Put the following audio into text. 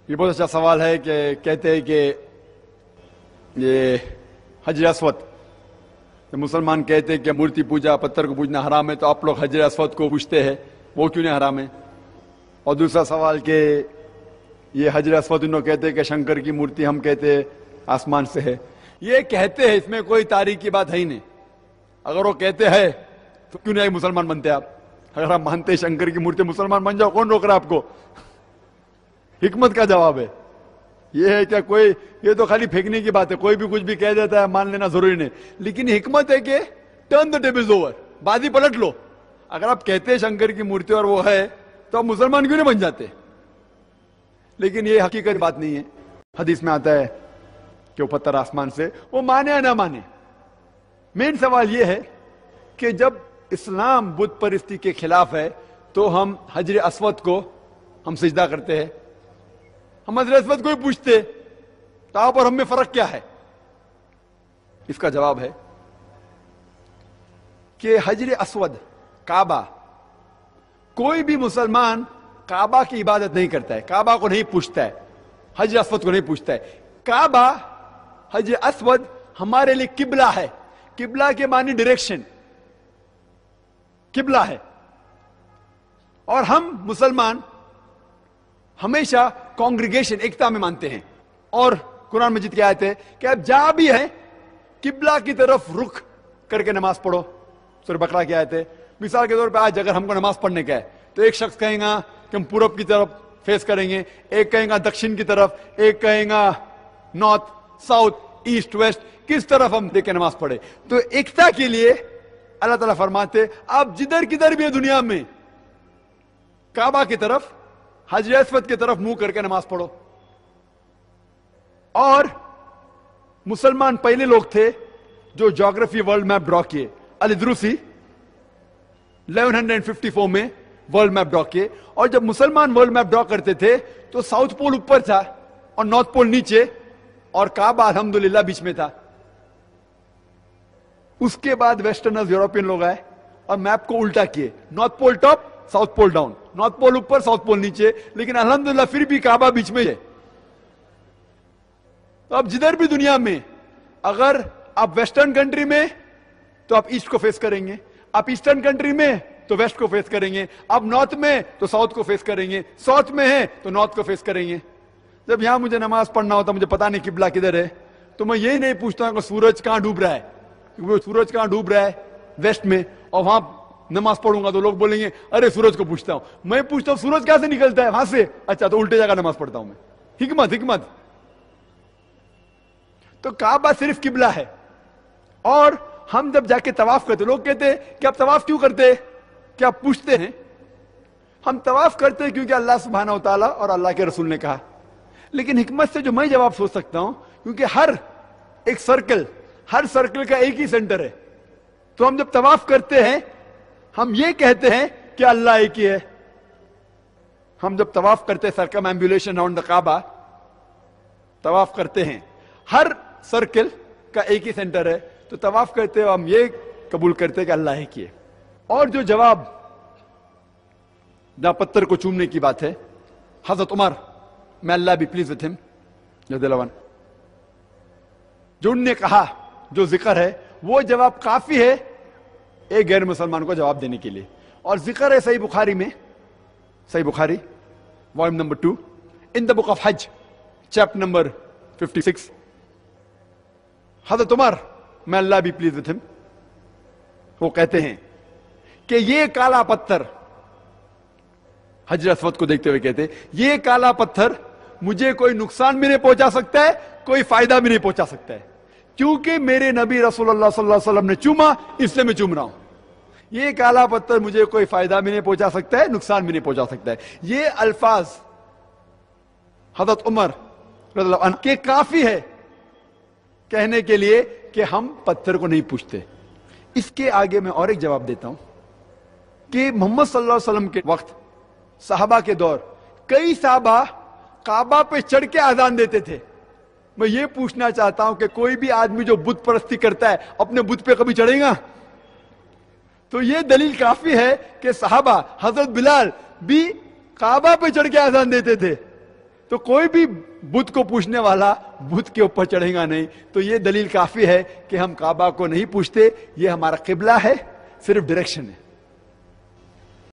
یہ بہت اچھا سوال ہے کہ کہتے ہیں کہ یہ حجر اسود، مسلمان کہتے ہیں کہ مورتی پوجا، پتھر کو پوجنا حرام ہے، تو آپ لوگ حجر اسود کو پوجتے ہیں، وہ کیوں نہیں حرام ہے؟ اور دوسرا سوال کہ یہ حجر اسود انہوں کہتے ہیں کہ شنکر کی مورتی، ہم کہتے ہیں آسمان سے ہے. یہ کہتے ہیں، اس میں کوئی تاریخی بات ہے ہی نہیں. اگر وہ کہتے ہیں تو کیوں نہیں مسلمان بنتے آپ؟ اگر آپ مانتے ہیں شنکر کی مورتی، مسلمان بن جاؤ، کون روک رہا آپ کو؟ حکمت کا جواب ہے یہ ہے کیا کوئی؟ یہ تو خالی پھینکنے کی بات ہے، کوئی بھی کچھ بھی کہہ دیتا ہے، مان لینا ضروری نہیں. لیکن حکمت ہے کہ ٹرن دا ٹیبلز اوور، بازی پلٹ لو. اگر آپ کہتے ہیں شنکر کی مورتی اور وہ ہے تو آپ مسلمان کیوں نہیں بن جاتے؟ لیکن یہ حقیقت بات نہیں ہے. حدیث میں آتا ہے کہ وہ پتھر آسمان سے، وہ مانے یا نہ مانے. مین سوال یہ ہے کہ جب اسلام بت پرستی کے خلاف ہے تو ہم حجر اسود کو ہم سجدہ کرتے ہیں، ہم حجر اسود کو ہی پوچھتے، تو آپ اور ہم میں فرق کیا ہے؟ اس کا جواب ہے کہ حجر اسود، کعبہ، کوئی بھی مسلمان کعبہ کی عبادت نہیں کرتا ہے، کعبہ کو نہیں پوچھتا ہے، حجر اسود کو نہیں پوچھتا ہے. کعبہ، حجر اسود ہمارے لیے قبلہ ہے. قبلہ کے معنی ڈائریکشن، قبلہ ہے. اور ہم مسلمان ہمیشہ کانگریگیشن، ایکتا میں مانتے ہیں. اور قرآن مجید کی آیت ہے کہ اب جہاں بھی ہے قبلہ کی طرف رخ کر کے نماز پڑھو. سورہ بقرہ کی آیت ہے. مثال کے طور پہ آج اگر ہم کو نماز پڑھنے کا ہے تو ایک شخص کہیں گا کہ ہم پورب کی طرف فیس کریں گے، ایک کہیں گا دکشن کی طرف، ایک کہیں گا نارتھ، ساؤتھ، ایسٹ، ویسٹ، کس طرف ہم دیکھ کے نماز پڑھے. تو ایکتا کے لیے اللہ تعالیٰ فرماتے آپ جدھر کدھر بھی ہے دنیا میں کعبہ کی طرف، حجر اسود کی طرف منہ کر کے نماز پڑھو. اور مسلمان پہلے لوگ تھے جو جغرافی ورلڈ میپ ڈرا کیے. الادروسی 1154 میں ورلڈ میپ ڈرا کیے. اور جب مسلمان ورلڈ میپ ڈرا کرتے تھے تو ساؤتھ پول اوپر تھا اور نارتھ پول نیچے، اور کعبہ الحمدللہ بیچ میں تھا. اس کے بعد ویسٹرنرز، یورپین لوگ آئے اور میپ کو الٹا کیے، north pole top, south pole down, north pole اوپر، ساؤتھ پول نیچے. لیکن الحمدللہ پھر بھی کعبہ بیچ میں ہے. تو اب جدھر بھی دنیا میں، اگر آپ ویسٹرن کنٹری میں تو آپ ایسٹ کو فیس کریں گے، آپ ایسٹرن کنٹری میں تو ویسٹ کو فیس کریں گے، آپ نارتھ میں تو ساؤتھ کو فیس کریں گے، ساؤتھ میں ہے تو نارتھ کو فیس کریں گے. جب یہاں مجھے نماز پڑھنا ہوتا، مجھے پتا نہیں قبلہ کدھر ہے، تو میں یہی نہیں پوچھتا ہوں کہ سورج کہاں ڈوب رہا ہے، وہ سورج کہاں ڈوب رہا ہے ویسٹ میں، اور وہاں نماز پڑھوں گا تو لوگ بولیں گے ارے سورج کو پوچھتا ہوں. میں پوچھتا ہوں سورج کہاں سے نکلتا ہے، وہاں سے، اچھا تو الٹے جگہ نماز پڑھتا ہوں میں. حکمت. تو کعبہ صرف قبلہ ہے. اور ہم جب جا کے طواف کرتے، لوگ کہتے ہیں کہ آپ طواف کیوں کرتے، کیا آپ پوچھتے ہیں؟ ہم طواف کرتے ہیں کیونکہ اللہ سبحانہ و تعالیٰ اور اللہ کے رسول نے کہا. لیکن حکمت سے جو میں جواب سوچ سکتا ہوں، کیونکہ ہر سرکل کا ایک ہی سینٹر ہے. تو ہم جب طواف کرتے ہیں ہم یہ کہتے ہیں کہ اللہ ایک ہی ہے. ہم جب طواف کرتے ہیں، سرکم ایمبولیشن راؤنڈ دا کعبہ طواف کرتے ہیں، ہر سرکل کا ایک ہی سینٹر ہے. تو طواف کرتے ہو ہم یہ قبول کرتے ہیں کہ اللہ ایک ہی ہے. اور جو جواب جہاں پتھر کو چومنے کی بات ہے، حضرت عمر، میں اللہ بھی پلیز وتھ ہم، جو ان نے کہا، جو ذکر ہے، وہ جواب کافی ہے ایک غیر مسلمان کو جواب دینے کے لیے. اور ذکر ہے صحیح بخاری میں، Sahih Bukhari volume number 2 in the book of حج چیپٹر نمبر 56. حضرت عمر، میں اللہ بھی پلیز وتھ ہم، وہ کہتے ہیں کہ یہ کالا پتھر، حجر اسود کو دیکھتے ہوئے کہتے ہیں یہ کالا پتھر مجھے کوئی نقصان بھی نہیں پہنچا سکتا ہے، کوئی فائدہ بھی نہیں پہنچا سکتا ہے، کیونکہ میرے نبی رسول اللہ صلی اللہ علیہ وسلم نے چوما، اس لیے میں چوم رہا ہوں. یہ کالا پتھر مجھے کوئی فائدہ بھی نہیں پہنچا سکتا ہے، نقصان بھی نہیں پہنچا سکتا ہے. یہ الفاظ حضرت عمر رضی اللہ عنہ کے کافی ہے کہنے کے لیے کہ ہم پتھر کو نہیں پوچھتے. اس کے آگے میں اور ایک جواب دیتا ہوں کہ محمد صلی اللہ علیہ وسلم کے وقت، صحابہ کے دور، کئی صحابہ کعبہ پہ چڑھ کے اذان دیتے تھے. میں یہ پوچھنا چاہتا ہوں کہ کوئی بھی آدمی جو بت پرستی کرتا ہے اپنے بت پہ کبھی چڑھے گا؟ تو یہ دلیل کافی ہے کہ صحابہ، حضرت بلال بھی کعبہ پہ چڑھ کے اذان دیتے تھے. تو کوئی بھی بت کو پوچھنے والا بت کے اوپر چڑھے گا نہیں. تو یہ دلیل کافی ہے کہ ہم کعبہ کو نہیں پوچھتے. یہ ہمارا قبلہ ہے, صرف ڈائریکشن ہے.